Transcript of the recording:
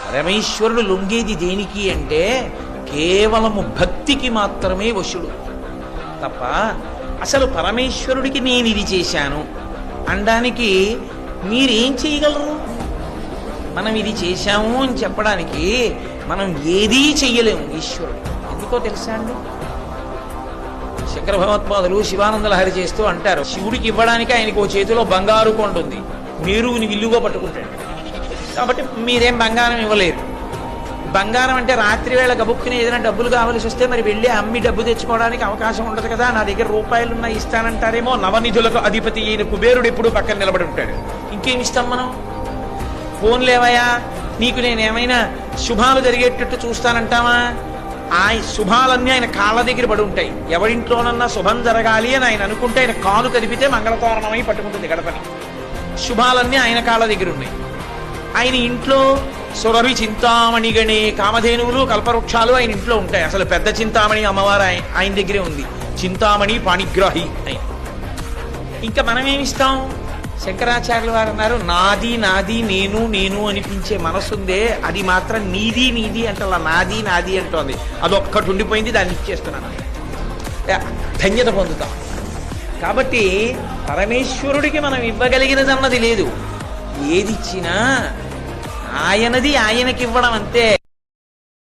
పరమేశ్వరుడు లొంగేది దేనికి అంటే కేవలము భక్తికి మాత్రమే వశుడు తప్ప అసలు పరమేశ్వరుడికి నేను ఇది చేశాను అనడానికి మీరేం చేయగలరు? మనం ఇది చేశాము అని చెప్పడానికి మనం ఏదీ చెయ్యలేము ఈశ్వరుడు. ఎందుకో తెలుసా అండి, శంకర భగవత్పాదులు శివానంద లహరి చేస్తూ అంటారు, శివుడికి ఇవ్వడానికి ఆయనకు ఓ చేతిలో బంగారు కొండ ఉంది, మేరువుని విల్లుగా పట్టుకుంటాడు. కాబట్టి మీరేం బంగారం ఇవ్వలేరు. బంగారం అంటే రాత్రి వేళ గబుక్కుని ఏదైనా డబ్బులు కావాల్సి వస్తే మరి వెళ్ళి అమ్మి డబ్బు తెచ్చుకోవడానికి అవకాశం ఉండదు కదా. నా దగ్గర రూపాయలున్నా ఇస్తానంటారేమో. నవనిధులకు అధిపతి అయిన కుబేరుడు ఎప్పుడు పక్కన నిలబడి ఉంటాడు. ఇంకేమి ఇస్తాం మనం? ఫోన్ లేవయా, నీకు నేనేమైనా శుభాలు జరిగేటట్టు చూస్తానంటావా? ఆ శుభాలన్నీ ఆయన కాళ్ళ దగ్గర పడి ఉంటాయి. ఎవరింట్లోనన్నా శుభం జరగాలి అని ఆయన అనుకుంటే ఆయన కాలు కదిపితే మంగళతోరణమై పట్టుకుంటుంది గడపని. శుభాలన్నీ ఆయన కాళ్ళ దగ్గర ఉన్నాయి. ఆయన ఇంట్లో సురభి చింతామణి గణే కామధేనువులు కల్పవృక్షాలు ఆయన ఇంట్లో ఉంటాయి. అసలు పెద్ద చింతామణి అమ్మవారు ఆయన దగ్గరే ఉంది. చింతామణి పాణిగ్రాహి ఆయన. ఇంకా మనం ఏమిస్తాం? శంకరాచార్యుల వారు అన్నారు, నాది నాది నేను నేను అనిపించే మనసుందే అది మాత్రం నీది నీది అంటే అలా నాది నాది అంటోంది. అదొక్కటి ఉండిపోయింది, దాన్ని ఇచ్చేస్తున్నాను, ధన్యత పొందుతాం. కాబట్టి పరమేశ్వరుడికి మనం ఇవ్వగలిగినదన్నది లేదు. ఏదిచ్చినా ఆయనది ఆయనకి ఇవ్వడం అంతే.